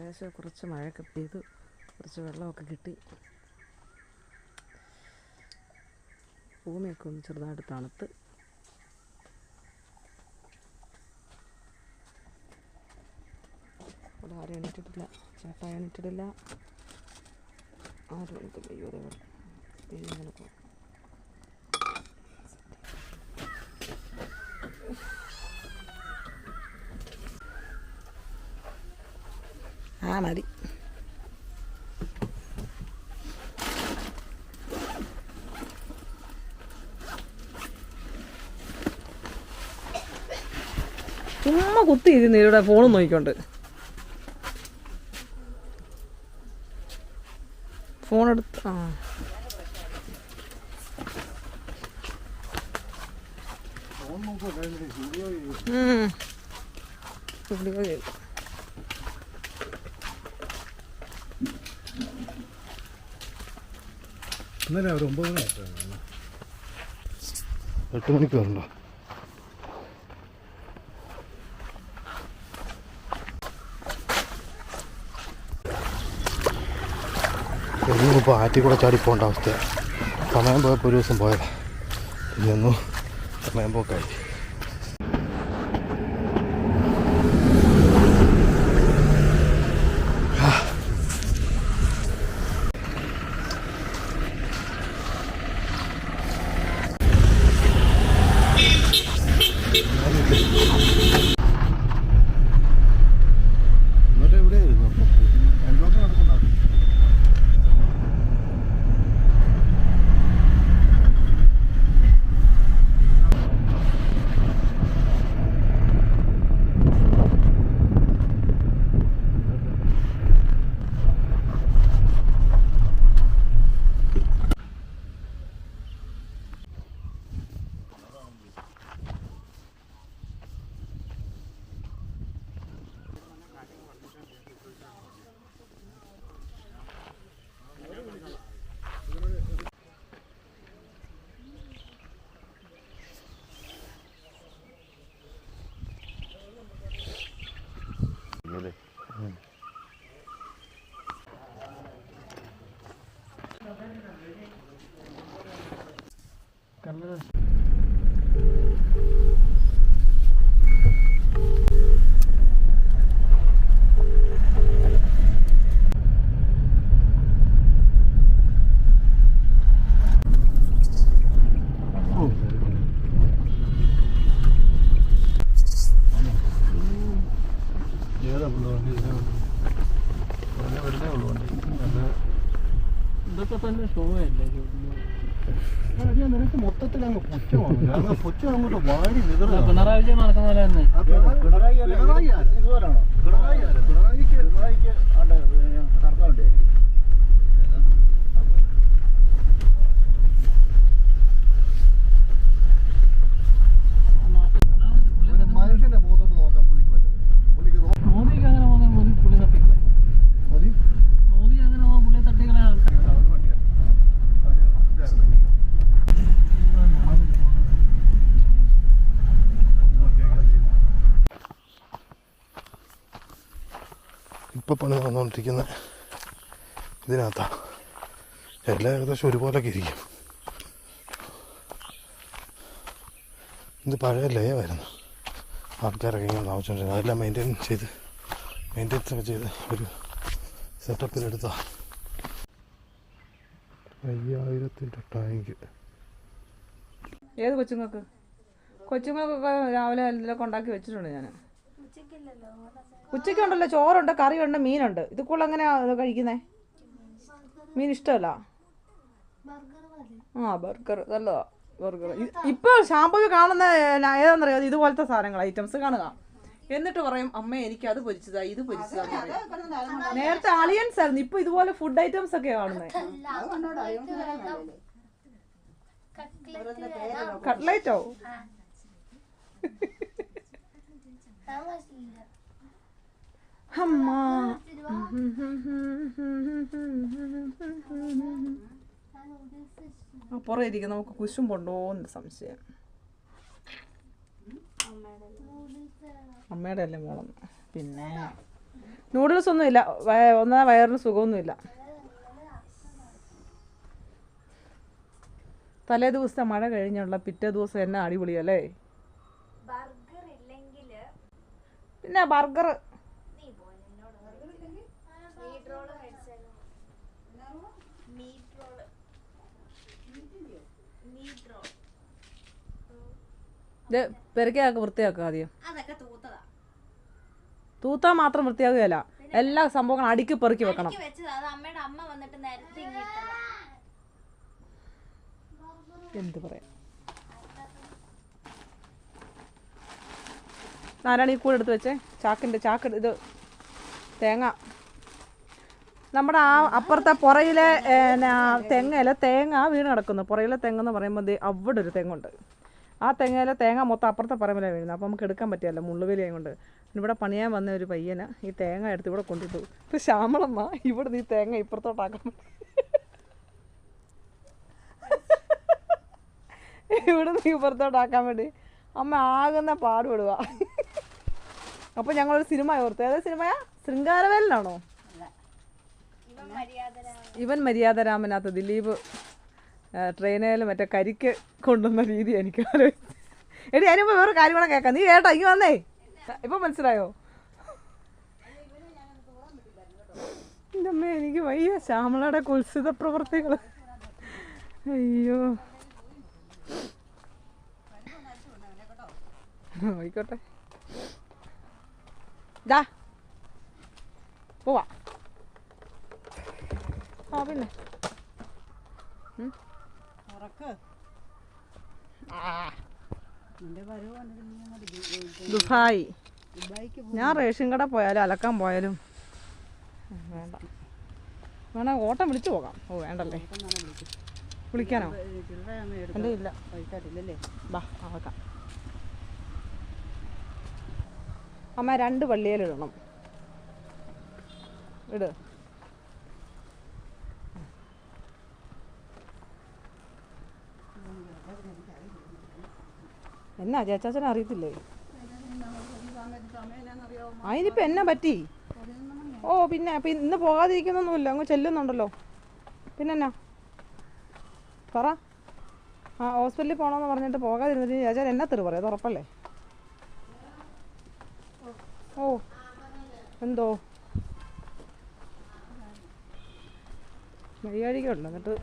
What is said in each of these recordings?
ഏകദേശം കുറച്ച് മഴയൊക്കെ പെയ്തു, കുറച്ച് വെള്ളമൊക്കെ കിട്ടി. ഭൂമിയൊക്കെ ഒന്ന് ചെറുതായിട്ട് തണുത്ത്. അവിടെ ആരും എണീറ്റിട്ടില്ല, ചേട്ടാ എണീറ്റിട്ടില്ല, ആരും എണീറ്റില്ല. ഇങ്ങനെ പോകും. മതി. ചുമ്മാ കുത്തിയിരുന്നു ഇവിടെ ഫോണും നോക്കിക്കൊണ്ട്. ഫോണെടുത്ത് വീഡിയോ കേൾക്കും. ഇന്നലെ ഒരു 9 മണി 8 മണിക്ക് വരണ്ടോ? ഇപ്പോൾ ആറ്റി കൂടെ ചാടിപ്പോണ്ട അവസ്ഥയാണ്. സമയം പോയപ്പോൾ ഒരു ദിവസം പോയതാണ്, ഇന്നൊന്നും സമയം പോക്കായി. ഇതൊക്കെ തന്നെ ഷോ അല്ലേ? നിനക്ക് മൊത്തത്തിൽ അങ്ങ് പുച്ഛമാണ്. പുച്ഛം അങ്ങോട്ട് വാടി വിതറുക. പിണറായി വിജയൻ നടക്കുന്ന പോലെ തന്നെ. പിണറായിക്ക് നടത്താറുണ്ട്. മനുഷ്യന്റെ മുഖത്തോട്ട് നോക്കാൻ പുള്ളിക്ക് പറ്റും. മോദിക്ക് അങ്ങനെ പോകാൻ പുള്ളി തട്ടിക്കളെ. മോദി അങ്ങനെ പോകാൻ പുള്ളിയെ തട്ടിക്കളെ ആൾക്കാർ. ഇപ്പം പണി വന്നുകൊണ്ടിരിക്കുന്ന ഇതിനകത്താണ്. എല്ലാം ഏകദേശം ഒരുപോലൊക്കെ ഇരിക്കും. ഇത് പഴയ ലയമായിരുന്നു, ആൾക്കാരൊക്കെ ഇങ്ങനെ താമസിച്ചുകൊണ്ടിരുന്നത്. അതെല്ലാം മെയിൻ്റെനൻസ് ഒക്കെ ചെയ്ത് ഒരു സെറ്റപ്പിലെടുത്താ. 5000 ടാങ്ക്. ഏത് കൊച്ചുങ്ങൾക്കൊക്കെ രാവിലെ എന്തെങ്കിലുമൊക്കെ ഉണ്ടാക്കി വെച്ചിട്ടുണ്ട് ഞാൻ. ഉച്ചയ്ക്കുണ്ടല്ലോ, ചോറുണ്ട്, കറിയുണ്ട്, മീനുണ്ട്. ഇതുക്കുള്ള എങ്ങനെയാ കഴിക്കുന്നേ? മീൻ ഇഷ്ടമല്ല. ബർഗർ നല്ലതാ. ബർഗർ ഇപ്പോൾ ഷാമ്പൂവിൽ കാണുന്ന ഏതാണെന്നറിയാം, ഇതുപോലത്തെ സാധനങ്ങൾ ഐറ്റംസ് കാണുക. എന്നിട്ട് പറയും അമ്മ എനിക്ക് അത് പൊരിച്ചതാ, ഇത് പൊരിച്ചതാന്ന് പറയും. നേരത്തെ അളിയൻസ് ആയിരുന്നു, ഇപ്പൊ ഇതുപോലെ ഫുഡ് ഐറ്റംസ് ഒക്കെ കാണുന്നത്. കട്ട്ലൈറ്റോ? അമ്മ പുറകെ ഇരിക്കും. നമുക്ക് കുശുമ്പുണ്ടോന്ന് സംശയം. അമ്മയുടെ അല്ലേ മോളെന്ന്. പിന്നെ നൂഡിൽസ് ഒന്നുമില്ല, ഒന്നാ വയറിന് സുഖമൊന്നുമില്ല. തലേ ദിവസത്തെ മഴ കഴിഞ്ഞുള്ള പിറ്റേ ദിവസം എന്നാ അടിപൊളിയല്ലേ. പിന്നെ ബർഗർ ഇത് പെരക്കാക്ക വൃത്തിയാക്കുക ആദ്യം. തൂത്താ മാത്രം വൃത്തിയാകുകയല്ല, എല്ലാ സംഭവങ്ങളും അടുക്കി പെറുക്കി വെക്കണം. എന്ത് പറയാം. ആരാണ് ഈ കൂടെ എടുത്ത് വെച്ചേ? ചാക്ക് ഇത് തേങ്ങ. നമ്മുടെ ആ അപ്പുറത്തെ പുറയിലെ തെങ്ങയിലെ തേങ്ങ വീണ് കിടക്കുന്നു. പുറയിലെ തെങ്ങെന്ന് പറയുമ്പോൾ അവിടെ ഒരു തെങ്ങുണ്ട്. ആ തെങ്ങയിലെ തേങ്ങ മൊത്തം അപ്പുറത്തെ പറമ്പിലാണ് വീഴുന്നത്. അപ്പോൾ നമുക്ക് എടുക്കാൻ പറ്റിയല്ലോ, മുള്ളുവേലിയും കൊണ്ട്. ഇവിടെ പണിയാൻ വന്ന ഒരു പയ്യന് ഈ തേങ്ങ എടുത്ത് ഇവിടെ കൊണ്ടിട്ടു. ഇപ്പം ശ്യാമളമ്മ ഇവിടെ ഈ തേങ്ങ ഇപ്പുറത്തോട്ടാക്കാൻ ഇവിടെ നിന്ന് ഇപ്പുറത്തോട്ടാക്കാൻ വേണ്ടി അമ്മ ആകുന്ന പാടുപെടുക. അപ്പോൾ ഞങ്ങളൊരു സിനിമ ഓർത്തു. ഏതാ സിനിമയാ? ശൃംഗാരവേലനാണോ? ഇവൻ മര്യാദരാമനകത്ത് ദിലീപ് ട്രെയിനിൽ മറ്റേ കരിക്ക് കൊണ്ടുവന്ന രീതി എനിക്ക് ആലോചിച്ചു. എടി അതിനുമ്പോൾ വേറെ കാര്യം കൂടെ കേൾക്കാം. നീ കേട്ടോ, ഇങ്ങ് വന്നേ. ഇപ്പം മനസ്സിലായോ? എൻ്റെ അമ്മ എനിക്ക് വയ്യ. ശ്യാമളയുടെ കുൽസിത പ്രവർത്തികൾ. അയ്യോ ആയിക്കോട്ടെ, ദാ പോവാ. ആ പിന്നെ ദുബായ്. ഞാൻ റേഷൻ കട പോയാലും അലക്കാൻ പോയാലും വേണ്ട. വേണേ ഓട്ടം വിളിച്ചു പോകാം. ഓ വേണ്ടല്ലേ, വിളിക്കാനോ? എൻ്റെ ഇല്ല, ബാ ആക്കാം. അമ്മ 2 വള്ളിയിലിടണം. ഇട്. എന്നാ ചേച്ചാച്ചനെ അറിയത്തില്ലേ? അതിനിപ്പോൾ എന്നാ പറ്റി? ഓ പിന്നെ അപ്പം ഇന്ന് പോകാതിരിക്കുന്നൊന്നുമില്ല, അങ്ങ് ചെല്ലുന്നുണ്ടല്ലോ. പിന്നെന്നാ പറ. ആ ഹോസ്പിറ്റലിൽ പോകണമെന്ന് പറഞ്ഞിട്ട് പോകാതിരുന്നിട്ട് ചേച്ചാൻ എന്നാ തെറി പറയാം? അത് ഉറപ്പല്ലേ? ഓ എന്തോ വഴിയാഴിക്കുണ്ട്, എന്നിട്ട്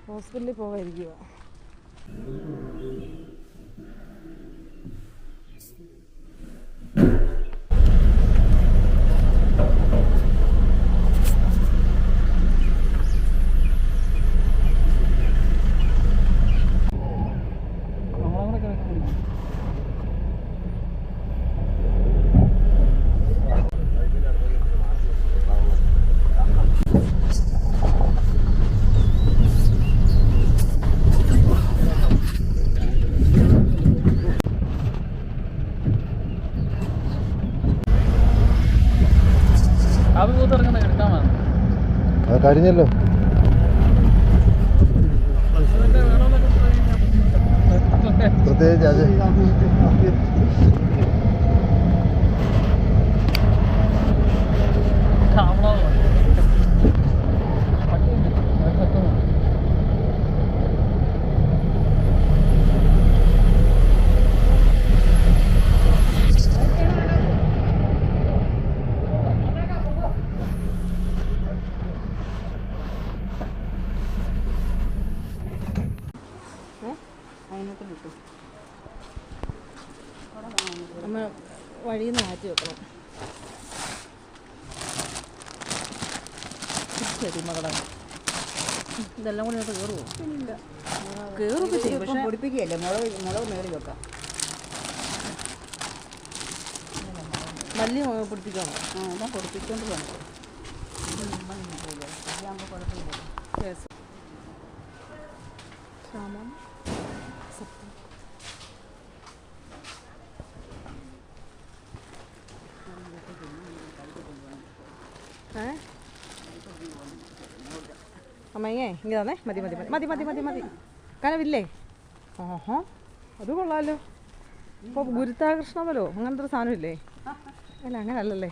ഹോസ്പിറ്റലിൽ പോകാതിരിക്കുക. അത് കഴിഞ്ഞല്ലോ. പ്രത്യേകിച്ച് അത് നമ്മൾ വഴിയിൽ നിന്ന് മാറ്റി വെക്കണം. ശരി മകളെ, ഇതെല്ലാം കൂടി നമുക്ക് കയറുമോ? ഇല്ല, കയറുമൊക്കെ ചെയ്യും, പക്ഷെ പൊടിപ്പിക്കുകയല്ലേ. മുളക് മേറി വെക്കാം. മല്ലി പൊടിപ്പിക്കണോ? ആ എല്ലാം പൊടിപ്പിക്കൊണ്ട് വേണം. സാമാൻ സത്യം. അമ്മയേ ഇങ്ങനെ തന്നെ മതി മതി മതി മതി മതി മതി. കനവില്ലേ? ഓഹോ, അത് കൊള്ളാമല്ലോ. ഇപ്പോൾ ഗുരുത്വാകർഷണ ബലോ അങ്ങനത്തെ ഒരു സാധനമില്ലേ? അല്ല അങ്ങനല്ലല്ലേ.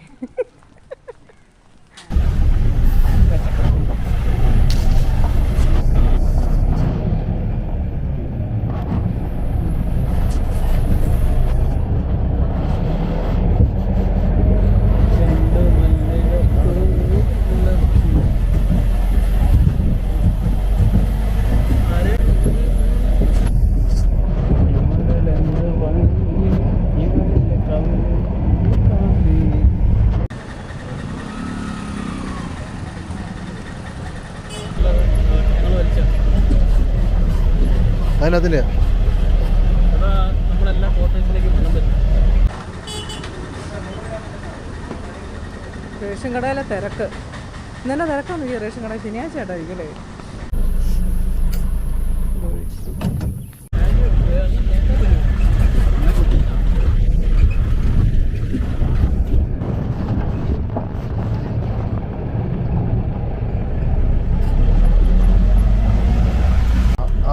അതിനകത്തിൻ്റെ അതാ നമ്മളെല്ലാ കോട്ടേജിലേക്ക് പോകാൻ പറ്റും. റേഷൻ കടയിലെ തിരക്ക് ഇന്നലെ തിരക്കാണ് ഈ റേഷൻ കടയിൽ ശനിയാഴ്ച ആയിട്ടായിരിക്കും അല്ലേ?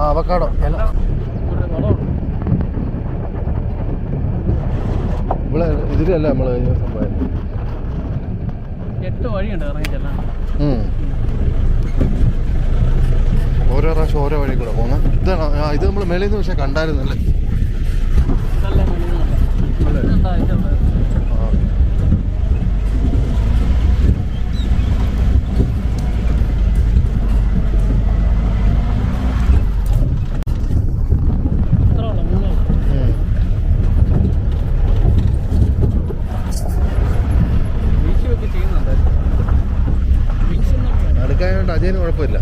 അവക്കാടോ ഇവിടെ ഇതിലല്ല നമ്മൾ സംഭവം 8 വഴിയുണ്ട് ഇറങ്ങി ചെല്ലാൻ. ഓരോ പ്രാവശ്യം ഓരോ വഴി കൂടെ പോകുന്നത്. ഇതാണ് ഇത് നമ്മൾ മേളിൽ നിന്ന് പക്ഷെ കണ്ടായിരുന്നല്ലേ? ഇതല്ലേ മെളിയുന്നുണ്ട്. ഇതുണ്ടാ, ഇതുണ്ട്. ഇത്ര ഉള്ളു, 3 ഉള്ളു. വീശുമൊക്കെ ചെയ്യുന്നുണ്ട്. വീശുന്നുണ്ട്. അടുക്കായതുകൊണ്ട് അജയന് കുഴപ്പമില്ല.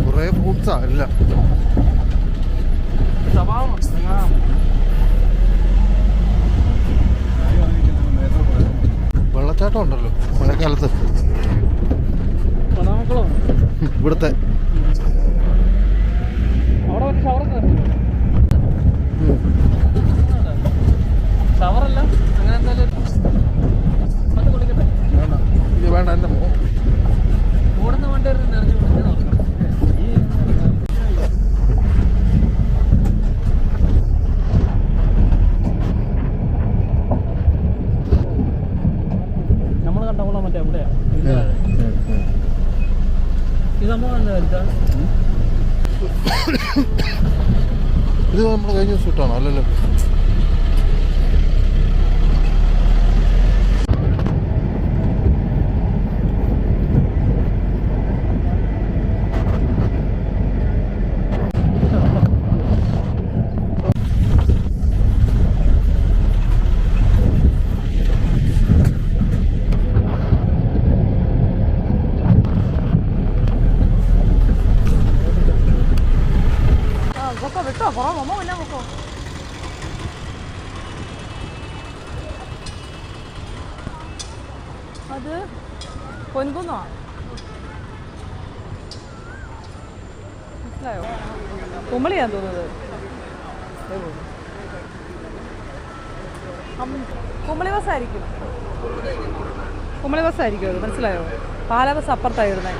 കുറേ ഫ്രൂട്ട്സാ എല്ലാം. സ്വഭാവം വെള്ളച്ചാട്ടം ഉണ്ടല്ലോ മഴക്കാലത്ത് മണമക്കളോ ഇവിടുത്തെ. അവിടെ ഒരു ഷവറൊക്കെ ഷവറല്ല അങ്ങനെ എന്തായാലും അത് കുളിക്കട്ടെ. ഇത് വേണ്ട എൻ്റെ ഓടുന്ന വണ്ടി നിറഞ്ഞു കുളിച്ച് നോക്കണം. നമ്മൾ കണ്ടോളാം മറ്റേ എവിടെയാ ഈ സംഭവം എന്താ വെച്ചാൽ ഇത് നമ്മൾ കഴിഞ്ഞ ദിവസം ഇട്ടാണോ? അല്ലല്ലോ. വിട്ടോ കുറോ മമ്മ പിന്നെ നോക്കോ. അത് പൊൻകുന്നോ? മനസ്സിലായോ? കുമളിയാന്ന് തോന്നുന്നത്. കുമളി ബസ്സായിരിക്കും. കുമളി ബസ്സായിരിക്കും അത്. മനസ്സിലായോ? പാല ബസ് അപ്പുറത്തായിരുന്നേ.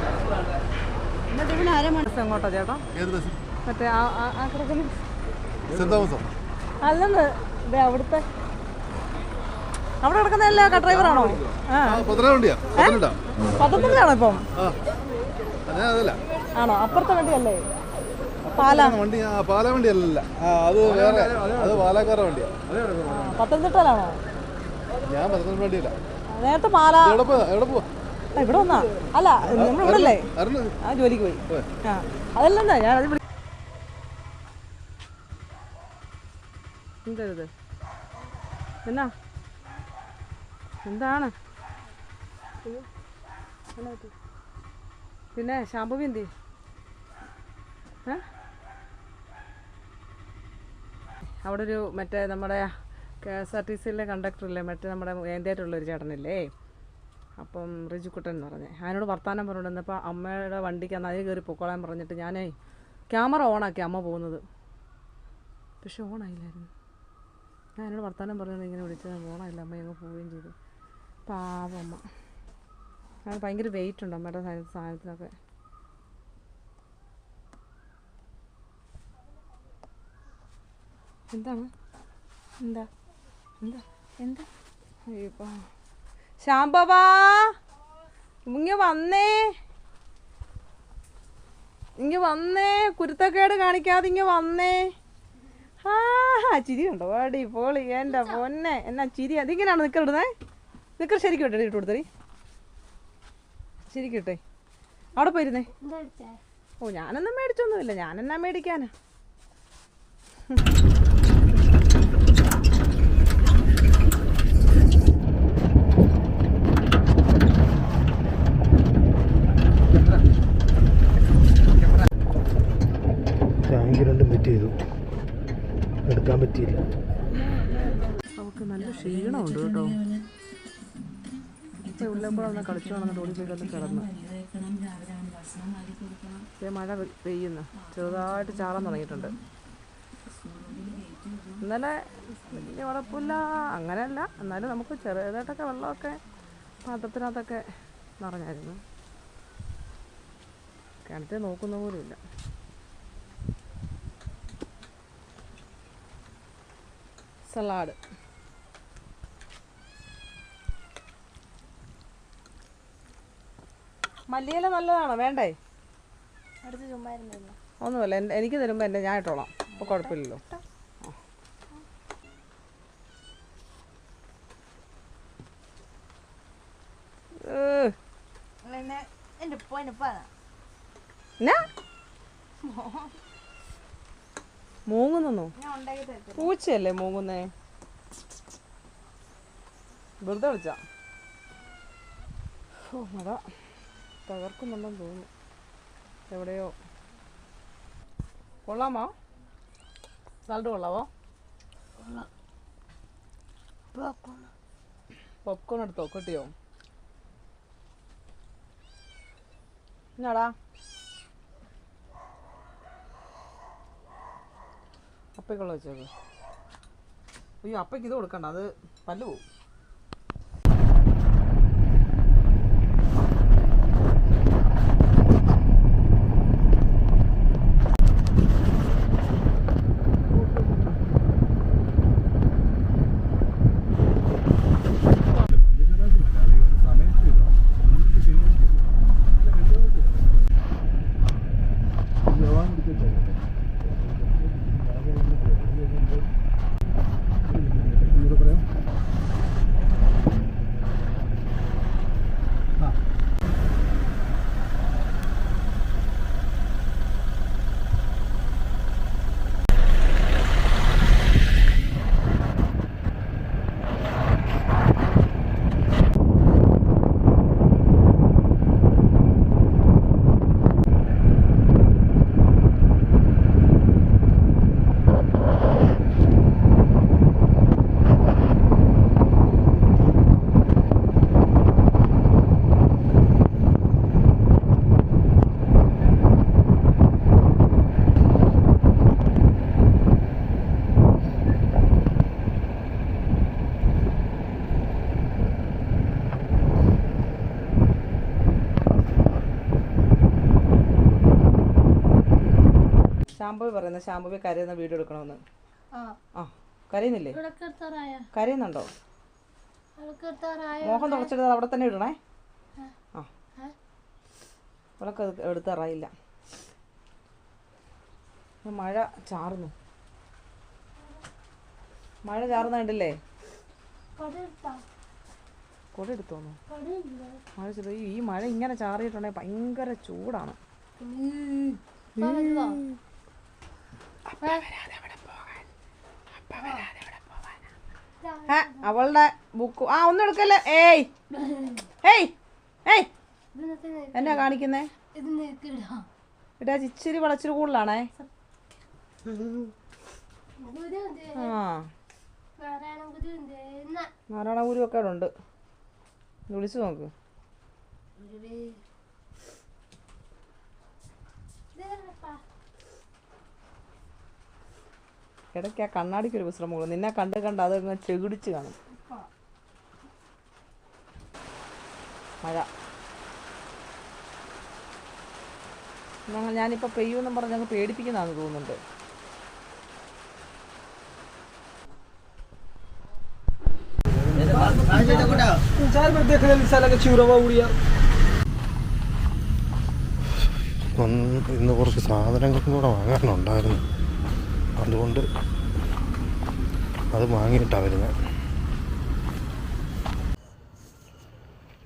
എന്നിട്ട് പിന്നെ ബസ് എങ്ങോട്ടാ ചേട്ടാ? മറ്റേ ആ കിടക്കുന്ന അല്ലെന്ന് ഇതേ അവിടുത്തെ അവിടെ കിടക്കുന്നതല്ല ഡ്രൈവറാണോ? പത്തനംതിട്ടയാണോ ഇപ്പം? ആണോ? അപ്പുറത്തെ വണ്ടിയല്ലേ? പാലാ വണ്ടി അല്ല, അത് വേറെ, അത് പാലക്കാരുടെ വണ്ടിയാ. പത്തനംതിട്ടയിലാണോ? ഞാൻ പത്തനംതിട്ട വണ്ടിയല്ല. നേരത്തെ പാല എവിടെ പോവാ? ഇവിടെ വന്നാ അല്ല നമ്മൾ ഇവിടെ അല്ലേ? ആ ജോലിക്ക് പോയി. ആ അതല്ലെന്താ ഞാൻ അത് എന്തരുത് എന്നാ എന്താണ് പിന്നെ ശാംഭവി എന്തി? അവിടെ ഒരു മറ്റേ നമ്മുടെ KSRTCയിലെ കണ്ടക്ടറില്ലേ, മറ്റേ നമ്മുടെ ഏന്തായിട്ടുള്ളൊരു ചേട്ടനില്ലേ, അപ്പം റിജുക്കുട്ടൻ എന്ന് പറഞ്ഞേ, അതിനോട് വർത്താനം പറഞ്ഞിട്ടുണ്ടപ്പോൾ അമ്മയുടെ വണ്ടിക്ക് അന്ന് അതിൽ കയറി പൊക്കോളാൻ പറഞ്ഞിട്ട് ഞാനേ ക്യാമറ ഓണാക്കി അമ്മ പോകുന്നത്, പക്ഷെ ഓണായില്ലായിരുന്നു. ഞാൻ എന്നോട് വർത്താനം പറഞ്ഞത് ഇങ്ങനെ വിളിച്ചത് ഓണായില്ല, അമ്മ ഞങ്ങൾ പോവുകയും ചെയ്തു. പാവം അമ്മ. അത് ഭയങ്കര വെയിറ്റ് ഉണ്ട് അമ്മയുടെ സാധനത്തിനൊക്കെ. എന്താണ് എന്താ എന്താ എന്താ അയ്യോ ശാംഭവാ ഇങ്ങ വന്നേ കുരുത്തക്കേട് കാണിക്കാതെ ഇങ്ങ വന്നേ. ചിരി ഉണ്ടോ? വാടി പോളി എൻ്റെ പൊന്നെ എന്നാ ചിരി. അതിങ്ങനെയാണ് നിൽക്കരുടേ, നിൽക്കർ ശരിക്കും ഇട്ടെ ഇട്ട് കൊടുത്തറി, ശരിക്കും ഇട്ടേ. അവിടെ പോയിരുന്നേ. ഓ ഞാനൊന്നും മേടിച്ചൊന്നുമില്ല, ഞാനെന്നാ മേടിക്കാനാ. ടാങ്ക് രണ്ടും ഫിറ്റ് ചെയ്തു, എടുക്കാൻ പറ്റിയില്ല. നമുക്ക് നല്ല ക്ഷീണമുണ്ട് കേട്ടോ. ഇപ്പോൾ ഉള്ളപ്പോൾ ഒന്ന് കളിച്ചു വന്നിട്ട് ഓടിപ്പോയി ഒന്ന് കിടന്നു. മഴ പെയ്യുന്നു, ചെറുതായിട്ട് ചാറാൻ തുടങ്ങിയിട്ടുണ്ട്. ഇന്നലെ വലിയ കുഴപ്പമില്ല, അങ്ങനെയല്ല, എന്നാലും നമുക്ക് ചെറുതായിട്ടൊക്കെ വെള്ളമൊക്കെ പാത്രത്തിനകത്തൊക്കെ നിറഞ്ഞായിരുന്നു. കിണറ്റിൽ നോക്കുന്ന പോലുമില്ല. സലാഡ് മല്ലിയില നല്ലതാണോ? വേണ്ടേ? ഒന്നുമല്ല, എനിക്ക് തരുമ്പോൾ എൻ്റെ ഞാൻ ഇട്ടോളാം, അപ്പോൾ കുഴപ്പമില്ലല്ലോ. മൂങ്ങുന്നു? പൂച്ചയല്ലേ മൂങ്ങുന്നേ? വെറുതെ വിളിച്ചാ. മഴ തകർക്കുന്നുണ്ടെന്ന് തോന്നുന്നു എവിടെയോ. കൊള്ളാമോ? സാലഡ് കൊള്ളാമോ? പോപ്കോൺ എടുത്തോ? കിട്ടിയോ? എന്നാടാ അപ്പയ്ക്കുള്ള വെച്ചേക്ക്. അയ്യോ, അപ്പയ്ക്ക് ഇത് കൊടുക്കണ്ട, അത് പല്ല് പോവും. ശാംഭവി പറയുന്ന ശാംഭവി കരയുന്ന വീഡിയോ എടുക്കണമെന്ന്. ആ, കരയുന്നില്ലേ? കരയുന്നുണ്ടോ? മോഹം തുടച്ചിട്ട് അവിടെ തന്നെ ഇടണേ. ആ, അവളൊക്കെ എടുത്തറായില്ല. മഴ ചാറുന്നു, മഴ ചാറുന്ന കണ്ടില്ലേ? കൊട എടുത്തോന്നു? മഴ ഈ മഴ ഇങ്ങനെ ചാറിയിട്ടുണ്ടെങ്കിൽ ഭയങ്കര ചൂടാണ്. അവളുടെ ബുക്ക് ഒന്നും എടുക്കല്ലേ. ഏയ് ഏയ് ഏയ് എന്നാ കാണിക്കുന്നേ? ഇടാ, ഇച്ചിരി വളച്ചിരി കൂടുതലാണേ. നാരായണഗുരു ഒക്കെ അവിടെ ഉണ്ട്, വിളിച്ചു നോക്ക്. ഇടയ്ക്ക് ആ കണ്ണാടിക്കൊരു വിശ്രമം കൊടുക്കും. നിന്നെ കണ്ട് കണ്ട് അത് ചെകിടിച്ച് കാണും. മഴ ഞാനിപ്പോൾ പെയ്യുമെന്നും പറഞ്ഞ് ഞങ്ങൾ പേടിപ്പിക്കുന്നതാണെന്ന് തോന്നുന്നുണ്ട്. ഇന്ന് കുറച്ച് സാധനങ്ങളും കൂടെ വാങ്ങാനുണ്ടായിരുന്നു, അതുകൊണ്ട് അത് വാങ്ങിയിട്ടാണ് വരുന്നത്.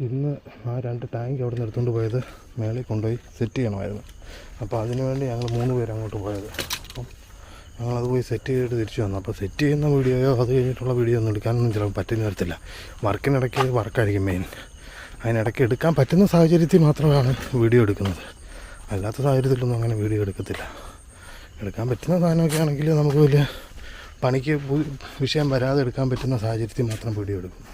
ഇന്ന് ആ 2 ടാങ്ക് അവിടെ നിന്ന് എടുത്തുകൊണ്ട് പോയത് മേളിൽ കൊണ്ടുപോയി സെറ്റ് ചെയ്യണമായിരുന്നു. അപ്പോൾ അതിനു വേണ്ടി ഞങ്ങൾ 3 പേര് അങ്ങോട്ട് പോയത്. അപ്പം ഞങ്ങളത് പോയി സെറ്റ് ചെയ്തിട്ട് തിരിച്ചു വന്നു. അപ്പോൾ സെറ്റ് ചെയ്യുന്ന വീഡിയോയോ അത് കഴിഞ്ഞിട്ടുള്ള വീഡിയോ ഒന്നും എടുക്കാനൊന്നും ചിലപ്പോൾ പറ്റുന്ന വരത്തില്ല. വർക്കിനിടയ്ക്ക് വർക്കായിരിക്കും മെയിൻ. അതിനിടയ്ക്ക് എടുക്കാൻ പറ്റുന്ന സാഹചര്യത്തിൽ മാത്രമാണ് വീഡിയോ എടുക്കുന്നത്. അല്ലാത്ത സാഹചര്യത്തിലൊന്നും അങ്ങനെ വീഡിയോ എടുക്കത്തില്ല. എടുക്കാൻ പറ്റുന്ന സാധനമൊക്കെ ആണെങ്കിൽ നമുക്ക് വലിയ പണിക്ക് വിഷയം വരാതെ എടുക്കാൻ പറ്റുന്ന സാഹചര്യത്തിൽ മാത്രം വീഡിയോ എടുക്കും.